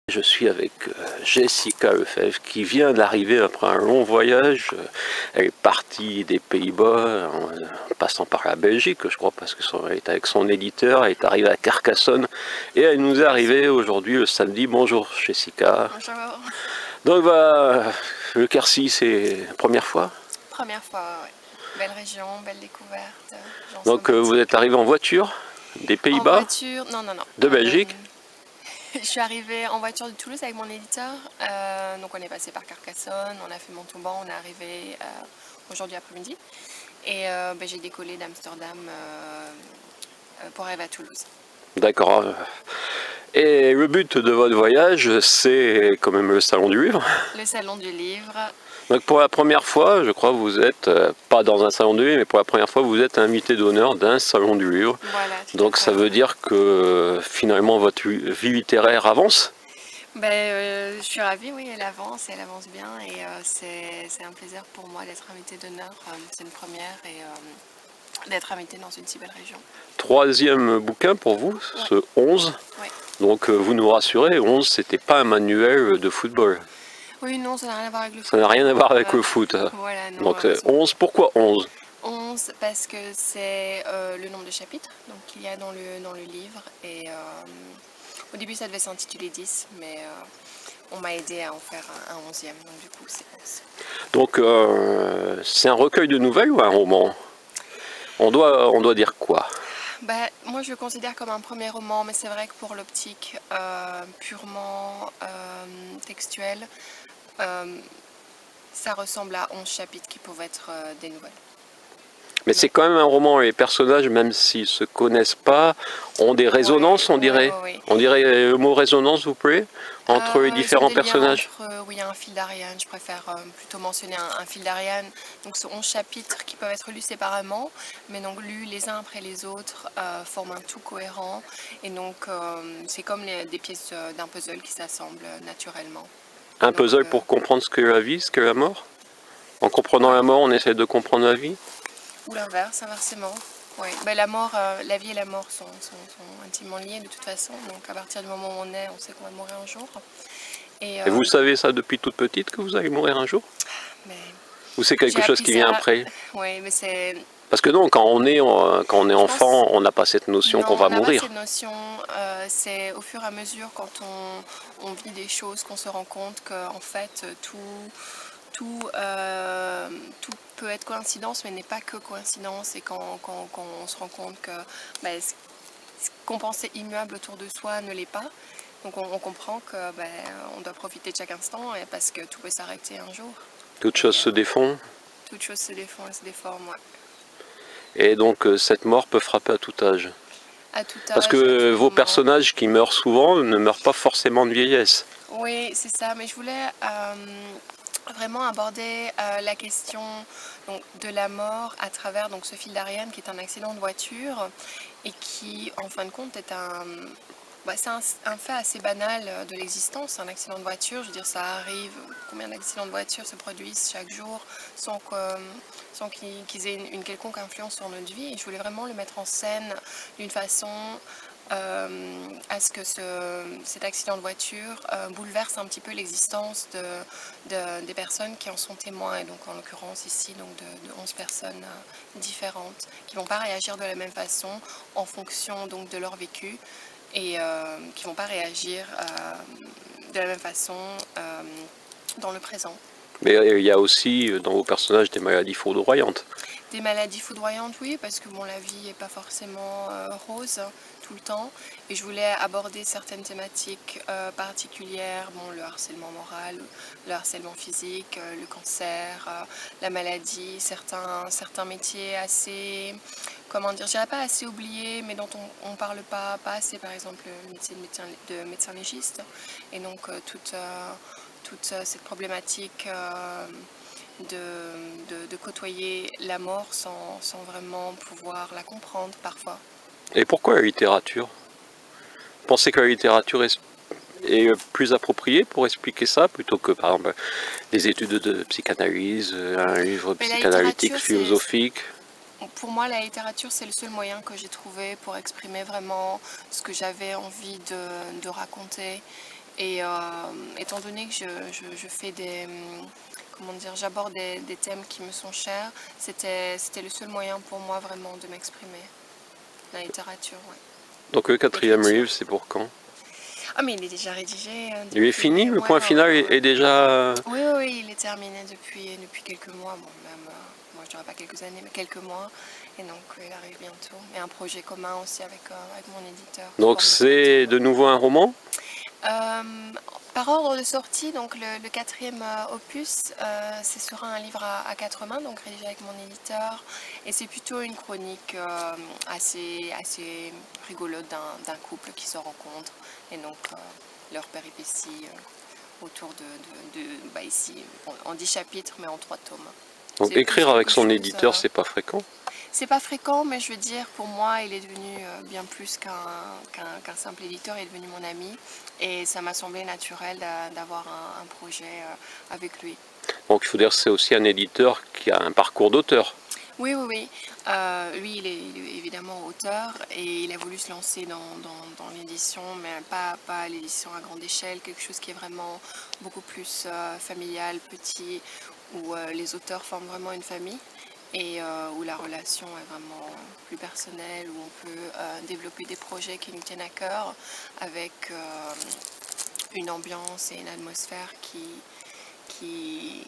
Je suis avec Jessica Lefebvre qui vient d'arriver après un long voyage. Elle est partie des Pays-Bas en passant par la Belgique, je crois, parce qu'elle est avec son éditeur. Elle est arrivée à Carcassonne et elle nous est arrivée aujourd'hui le samedi. Bonjour Jessica. Bonjour. Donc le Quercy, c'est la première fois? Première fois, oui. Belle région, belle découverte. Donc vous êtes arrivé en voiture des En Pays-Bas, voiture, non. de Belgique. Je suis arrivée en voiture de Toulouse avec mon éditeur. Donc on est passé par Carcassonne, on a fait Montauban, on est arrivé aujourd'hui après-midi. Et j'ai décollé d'Amsterdam pour arriver à Toulouse. D'accord. Et le but de votre voyage, c'est quand même le Salon du Livre. Le salon du livre. Donc pour la première fois, je crois, vous êtes, pas dans un salon du livre, mais pour la première fois, vous êtes invité d'honneur d'un salon du livre. Voilà, Donc ça veut dire que finalement votre vie littéraire avance? Je suis ravie, oui, elle avance bien. Et c'est un plaisir pour moi d'être invitée d'honneur. C'est une première et d'être invitée dans une si belle région. Troisième bouquin pour vous, Ouais. ce 11. Ouais. Donc vous nous rassurez, 11, c'était pas un manuel de football. Oui, non, ça n'a rien à voir avec le foot. Ça n'a rien à voir avec le foot. Voilà, non. Donc 11, pourquoi 11? 11 parce que c'est le nombre de chapitres qu'il y a dans le livre. Et au début, ça devait s'intituler 10, mais on m'a aidé à en faire un 11e. Donc du coup, c'est 11. Donc c'est un recueil de nouvelles ou un roman? On doit dire quoi? Moi, je le considère comme un premier roman, mais c'est vrai que pour l'optique purement textuelle, ça ressemble à 11 chapitres qui peuvent être des nouvelles. Mais c'est quand même un roman, les personnages, même s'ils ne se connaissent pas, ont des résonances, on dirait. Oui. On dirait le mot résonance, vous plaît, entre les différents Ils ont des liens personnages. oui, il y a un fil d'Ariane, je préfère plutôt mentionner un fil d'Ariane. Donc ce sont 11 chapitres qui peuvent être lus séparément, mais donc lus les uns après les autres, forment un tout cohérent. Et donc c'est comme des pièces d'un puzzle qui s'assemblent naturellement. Un puzzle pour comprendre ce qu'est la vie, ce qu'est la mort. En comprenant la mort, on essaie de comprendre la vie. Ou l'inverse, inversement. Oui. La mort, la vie et la mort sont intimement liées de toute façon. Donc à partir du moment où on est, on sait qu'on va mourir un jour. Et vous savez ça depuis toute petite, que vous allez mourir un jour? Mais ou c'est quelque chose qui vient après? Oui, mais c'est... Parce que non, quand on est enfant, on n'a pas cette notion qu'on va mourir. On n'a pas cette notion, c'est au fur et à mesure quand on vit des choses qu'on se rend compte qu'en fait tout peut être coïncidence, mais n'est pas que coïncidence. Et quand on se rend compte que ce qu'on pensait immuable autour de soi ne l'est pas, donc on comprend que on doit profiter de chaque instant parce que tout peut s'arrêter un jour. Toute chose se défend. Toute chose se défend et se déforme, ouais. Et donc cette mort peut frapper à tout âge. À tout âge. Parce que vos personnages qui meurent souvent ne meurent pas forcément de vieillesse. Oui, c'est ça, mais je voulais vraiment aborder la question de la mort à travers ce fil d'Ariane qui est un accident de voiture et qui en fin de compte est c'est un fait assez banal de l'existence, un accident de voiture. Je veux dire, ça arrive, combien d'accidents de voiture se produisent chaque jour sans qu'ils aient une quelconque influence sur notre vie. Et je voulais vraiment le mettre en scène d'une façon à ce que cet accident de voiture bouleverse un petit peu l'existence des personnes qui en sont témoins. Et donc en l'occurrence ici de 11 personnes différentes qui ne vont pas réagir de la même façon en fonction de leur vécu. Et qui ne vont pas réagir de la même façon dans le présent. Mais il y a aussi dans vos personnages des maladies foudroyantes. Des maladies foudroyantes, oui, parce que la vie n'est pas forcément rose tout le temps. Et je voulais aborder certaines thématiques particulières, le harcèlement moral, le harcèlement physique, le cancer, la maladie, certains métiers assez... Comment dire, je dirais pas assez oublié, mais dont on ne parle pas assez, par exemple le métier de médecin légiste. Et donc toute cette problématique de côtoyer la mort sans vraiment pouvoir la comprendre parfois. Et pourquoi la littérature? Vous pensez que la littérature est plus appropriée pour expliquer ça, plutôt que par exemple des études de psychanalyse, un livre psychanalytique, philosophique? Pour moi, la littérature, c'est le seul moyen que j'ai trouvé pour exprimer vraiment ce que j'avais envie de raconter. Et étant donné que je fais des... Comment dire, j'aborde des thèmes qui me sont chers, c'était le seul moyen pour moi vraiment de m'exprimer. La littérature, ouais. Donc le quatrième L'écriture. livre, c'est pour quand? Ah mais il est déjà rédigé Il est fini? Le point ouais, final ouais, est déjà... oui, oui, il est terminé depuis quelques mois, bon même, moi je dirais pas quelques années, mais quelques mois, et donc il arrive bientôt. Et un projet commun aussi avec mon éditeur. Donc c'est de nouveau un roman? Par ordre de sortie, donc le quatrième opus, ce sera un livre à quatre mains, donc rédigé avec mon éditeur, et c'est plutôt une chronique assez rigolote d'un couple qui se rencontre, et donc leurs péripéties autour bah ici, en 10 chapitres, mais en 3 tomes. Donc écrire avec son éditeur, c'est pas fréquent? C'est pas fréquent, mais je veux dire, pour moi, il est devenu bien plus qu'un simple éditeur, il est devenu mon ami, et ça m'a semblé naturel d'avoir un projet avec lui. Donc il faut dire que c'est aussi un éditeur qui a un parcours d'auteur. Oui, oui, oui. Lui, il est évidemment auteur, et il a voulu se lancer dans l'édition, mais pas l'édition à grande échelle, quelque chose qui est vraiment beaucoup plus familial, petit, où les auteurs forment vraiment une famille. Et où la relation est vraiment plus personnelle, où on peut développer des projets qui nous tiennent à cœur avec une ambiance et une atmosphère qui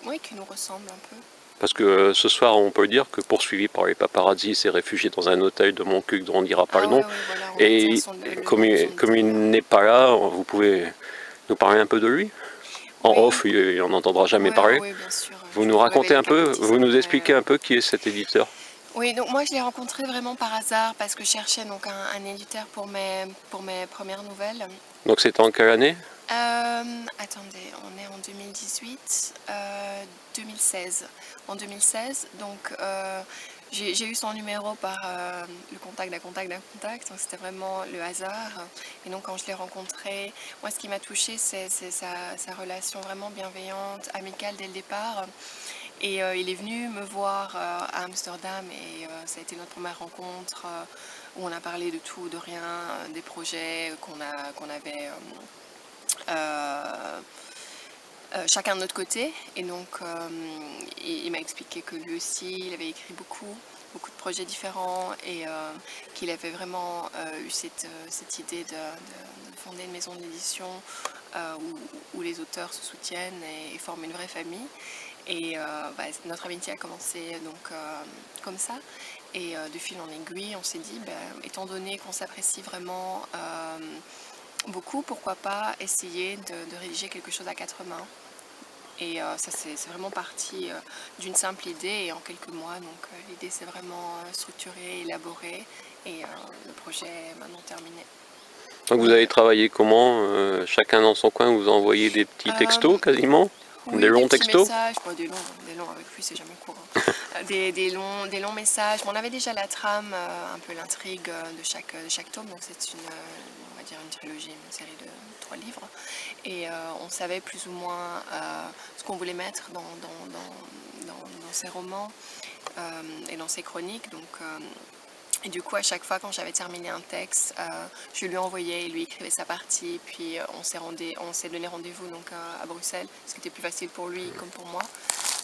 nous ressemble un peu. Parce que ce soir, on peut dire que poursuivi par les paparazzi, il s'est réfugié dans un hôtel de Montcuq dont on ne dira pas le nom. Ouais, voilà, Et comme il n'est pas là, vous pouvez nous parler un peu de lui? En off, on n'entendra jamais parler. Oui, bien sûr. Vous nous racontez un peu, vous nous expliquez un peu qui est cet éditeur? Oui, donc moi je l'ai rencontré vraiment par hasard parce que je cherchais donc un éditeur pour mes premières nouvelles. Donc c'était en quelle année? Attendez, on est en 2018, 2016. En 2016, donc j'ai eu son numéro par le contact d'un contact d'un contact, donc c'était vraiment le hasard. Et donc quand je l'ai rencontré, moi ce qui m'a touchée, c'est sa relation vraiment bienveillante, amicale dès le départ. Et il est venu me voir à Amsterdam, et ça a été notre première rencontre où on a parlé de tout, de rien, des projets qu'on avait chacun de notre côté. Et donc il m'a expliqué que lui aussi, il avait écrit beaucoup de projets différents, et qu'il avait vraiment eu cette idée de fonder une maison d'édition où les auteurs se soutiennent et forment une vraie famille. Et notre amitié a commencé donc comme ça, et de fil en aiguille on s'est dit, étant donné qu'on s'apprécie vraiment beaucoup, pourquoi pas essayer de rédiger quelque chose à quatre mains. Et ça c'est vraiment parti d'une simple idée, et en quelques mois, donc l'idée s'est vraiment structurée, élaborée, et le projet est maintenant terminé. Donc vous avez travaillé comment? Chacun dans son coin, vous envoyez des petits textos quasiment? Oui, des longs textos? messages, des longs avec lui c'est jamais court. Hein. des longs messages. Bon, on avait déjà la trame, un peu l'intrigue de chaque tome, donc c'est on va dire une trilogie, une série de 3 livres. Et on savait plus ou moins ce qu'on voulait mettre dans ces romans et dans ces chroniques. Donc, et du coup, à chaque fois, quand j'avais terminé un texte, je lui envoyais, et lui écrivait sa partie, puis on s'est donné rendez-vous donc à Bruxelles, ce qui était plus facile pour lui comme pour moi.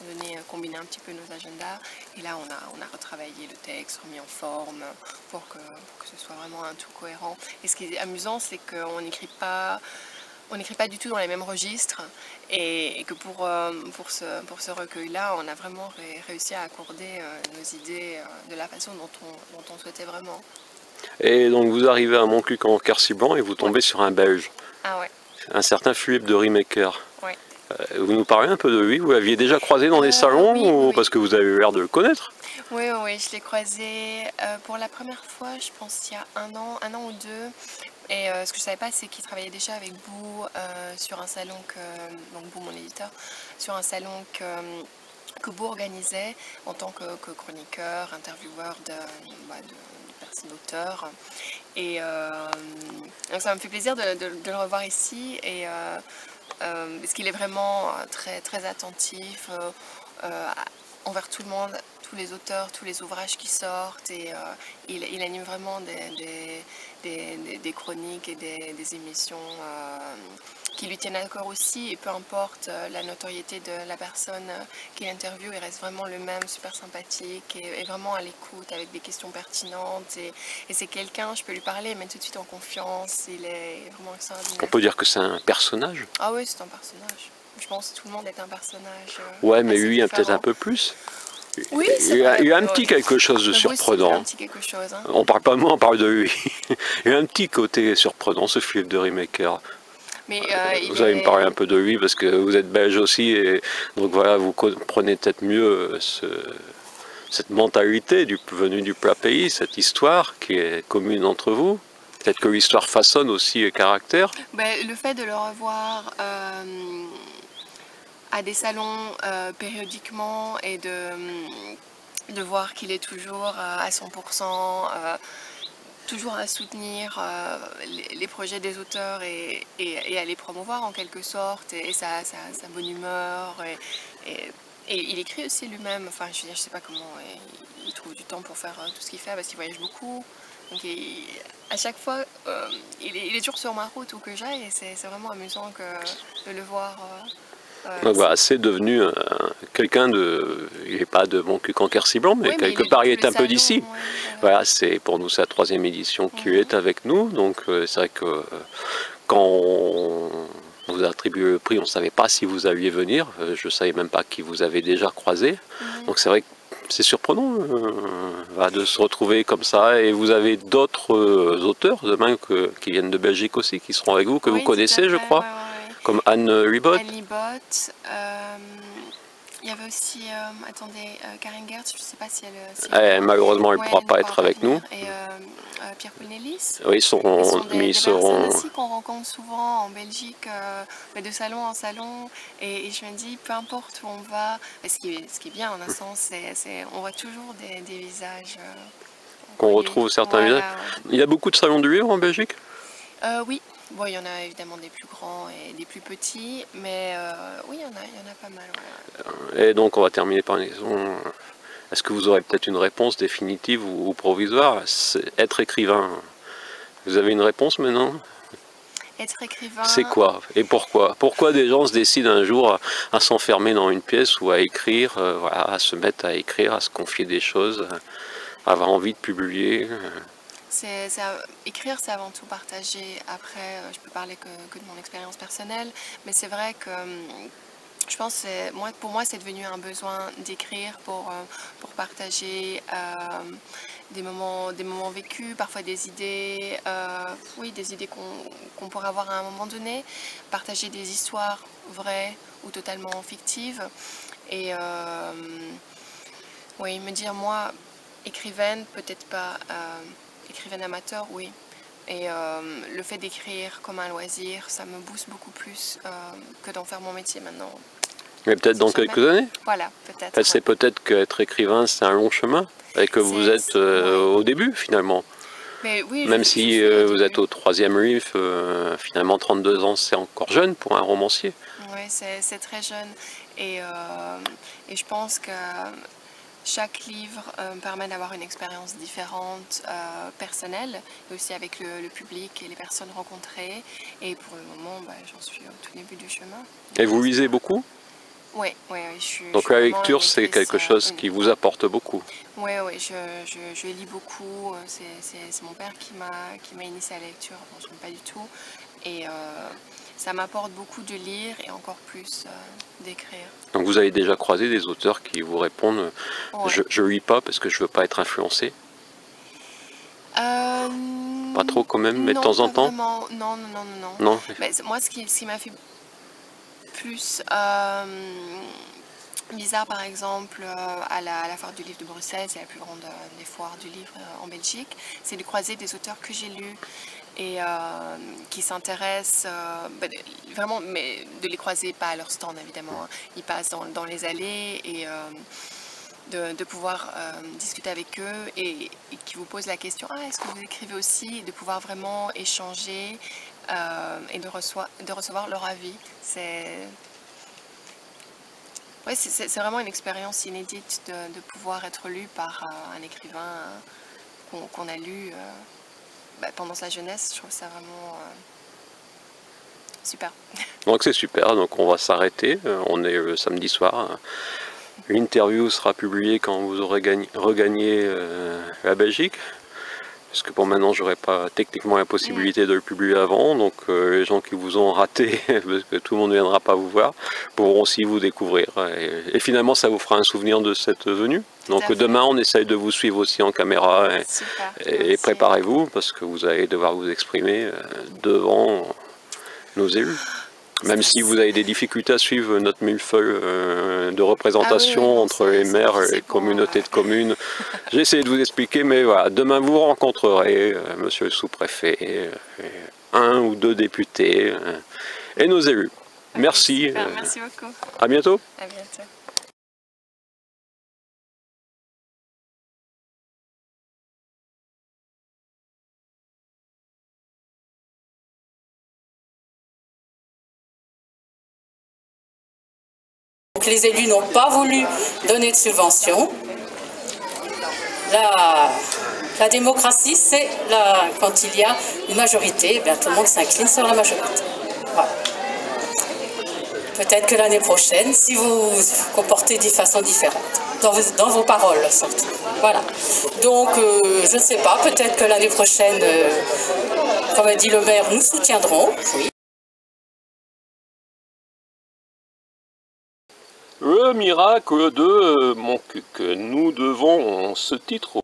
On a combiné un petit peu nos agendas, et là on a retravaillé le texte, remis en forme, pour que ce soit vraiment un tout cohérent. Et ce qui est amusant, c'est qu'on n'écrit pas du tout dans les mêmes registres, et que pour ce recueil-là, on a vraiment réussi à accorder nos idées de la façon dont on souhaitait vraiment. Et donc vous arrivez à Montcuq en Quercy Blanc et vous tombez sur un Belge. Ah ouais. Un certain Philippe de Riemaker. Ouais. Vous nous parlez un peu de lui? Vous l'aviez déjà croisé dans des salons, oui. parce que vous avez l'air de le connaître? Oui, je l'ai croisé pour la première fois, je pense, il y a un an ou deux. Et ce que je ne savais pas, c'est qu'il travaillait déjà avec Boo sur un salon donc Boo, mon éditeur, sur un salon que Boo organisait en tant que chroniqueur, intervieweur de personnes d'auteurs. Et donc ça me fait plaisir de le revoir ici, et parce qu'il est vraiment très, très attentif envers tout le monde, tous les auteurs, tous les ouvrages qui sortent, et il anime vraiment des des chroniques et des émissions qui lui tiennent à cœur aussi, et peu importe la notoriété de la personne qui interviewe, il reste vraiment le même, super sympathique et vraiment à l'écoute avec des questions pertinentes, et c'est quelqu'un, je peux lui parler, il met tout de suite en confiance, il est vraiment On extraordinaire. peut dire que c'est un personnage. Ah oui, c'est un personnage. Je pense que tout le monde est un personnage. Ouais, mais assez lui, peut-être un différent. peu plus. Oui, c'est Il y a, vrai. il y a un Ouais. petit quelque chose de Mais vous aussi, surprenant. il y a un petit quelque chose. Hein. On parle pas de moi, on parle de lui. Il y a un petit côté surprenant, ce Philippe de Riemaker. Mais Vous allez me parler un peu de lui parce que vous êtes belge aussi, et donc voilà, vous comprenez peut-être mieux cette mentalité venue du plat pays, cette histoire qui est commune entre vous. Peut-être que l'histoire façonne aussi le caractère. Ben, le fait de le revoir à des salons périodiquement et de voir qu'il est toujours à 100%, toujours à soutenir les projets des auteurs et à les promouvoir en quelque sorte, et sa bonne humeur. Et il écrit aussi lui-même, enfin je veux dire, je sais pas comment il trouve du temps pour faire tout ce qu'il fait parce qu'il voyage beaucoup. Donc à chaque fois, il est toujours sur ma route où que j'aille, et c'est vraiment amusant de le voir. Donc voilà, c'est devenu quelqu'un de... Il n'est pas de mon cul canquer blanc, mais Oui, quelque il est part il dans est tous un les peu salons, d'ici. ouais, Voilà, pour nous c'est la 3e édition qui Mhm. est avec nous, donc c'est vrai que quand on vous a attribué le prix, on ne savait pas si vous alliez venir, je ne savais même pas qui vous avez déjà croisé, Mhm. donc c'est vrai que c'est surprenant voilà, de se retrouver comme ça, et vous avez d'autres auteurs demain qui viennent de Belgique aussi, qui seront avec vous, que vous Oui, tout à connaissez je fait, crois, ouais. comme Anne Ribot. Annie Bott, il y avait aussi, attendez, Karen Gertz, je ne sais pas si Malheureusement elle ne ouais, pourra elle ne pas pourra être pas avec nous. venir. Et Pierre Cornelis. Oui, Ils sont mais des ils personnes seront... aussi qu'on rencontre souvent en Belgique, mais de salon en salon. Et je me dis, peu importe où on va, ce qui est bien en un sens, on voit toujours des visages qu'on connus. retrouve certains Voilà, visages. ouais. Il y a beaucoup de salons du livre en Belgique? Oui, bon, il y en a évidemment des plus grands et des plus petits, mais oui, il y en a pas mal. Ouais. Et donc on va terminer par une question. Est-ce que vous aurez peut-être une réponse définitive ou provisoire? Être écrivain, vous avez une réponse maintenant? Être C'est écrivain, quoi et pourquoi? Pourquoi des gens se décident un jour à s'enfermer dans une pièce ou à écrire, voilà, à se mettre à écrire, à se confier des choses, à avoir envie de publier? écrire, c'est avant tout partager. Après, je peux parler que de mon expérience personnelle, mais c'est vrai que je pense que pour moi, c'est devenu un besoin d'écrire pour partager des moments vécus, parfois des idées, oui, des idées qu'on pourrait avoir à un moment donné, partager des histoires vraies ou totalement fictives. Et oui, me dire, moi, écrivaine, peut-être pas, écrivaine amateur, oui. Et le fait d'écrire comme un loisir, ça me booste beaucoup plus que d'en faire mon métier maintenant. Mais peut-être dans quelques années. Voilà, peut-être. C'est peut-être qu'être écrivain, c'est un long chemin, et que vous êtes ouais. au début finalement. Mais oui, Même si vous êtes au 3e livre, finalement 32 ans c'est encore jeune pour un romancier. Oui, c'est très jeune. Et je pense que chaque livre me permet d'avoir une expérience différente, personnelle, et aussi avec le public et les personnes rencontrées. Et pour le moment, j'en suis au tout début du chemin. Et vous lisez beaucoup? Oui, je suis. Donc la lecture, c'est quelque chose qui vous apporte beaucoup. Oui, je lis beaucoup. C'est mon père qui m'a initié à la lecture. Bon, je n'aime pas du tout. Et ça m'apporte beaucoup de lire et encore plus d'écrire. Donc vous avez déjà croisé des auteurs qui vous répondent Ouais. je lis pas parce que je veux pas être influencé? Pas trop quand même, mais de temps en temps? Non, Non. Mais moi, ce qui m'a fait plus bizarre, par exemple, à la foire du livre de Bruxelles, c'est la plus grande des foires du livre en Belgique, c'est de croiser des auteurs que j'ai lus et qui s'intéressent vraiment, mais de les croiser pas à leur stand évidemment, hein. Ils passent dans les allées et de pouvoir discuter avec eux et qui vous posent la question, ah, est-ce que vous écrivez aussi, et de pouvoir vraiment échanger et de recevoir leur avis. C'est vraiment une expérience inédite de pouvoir être lu par un écrivain qu'on a lu pendant sa jeunesse. Je trouve ça vraiment super. Donc c'est super, donc on va s'arrêter, on est le samedi soir. L'interview sera publiée quand vous aurez regagné la Belgique. Parce que pour maintenant, j'aurais pas techniquement la possibilité de le publier avant, donc les gens qui vous ont raté, parce que tout le monde ne viendra pas vous voir, pourront aussi vous découvrir. Et finalement, ça vous fera un souvenir de cette venue. Donc demain, on essaye de vous suivre aussi en caméra, et préparez-vous, parce que vous allez devoir vous exprimer devant nos élus. Même si vous avez des difficultés à suivre notre millefeuille de représentation entre les maires et les communautés de communes, j'ai essayé de vous expliquer, mais voilà, demain vous rencontrerez monsieur le sous-préfet, un ou deux députés et nos élus. Okay, merci. Merci beaucoup. À bientôt. À bientôt. Donc les élus n'ont pas voulu donner de subvention. La démocratie, c'est quand il y a une majorité, eh bien, tout le monde s'incline sur la majorité. Voilà. Peut-être que l'année prochaine, si vous vous comportez de façon différente, dans vos paroles surtout. Voilà. Donc, je ne sais pas, peut-être que l'année prochaine, comme a dit le maire, nous soutiendrons. Oui. Le miracle de que nous devons ce titre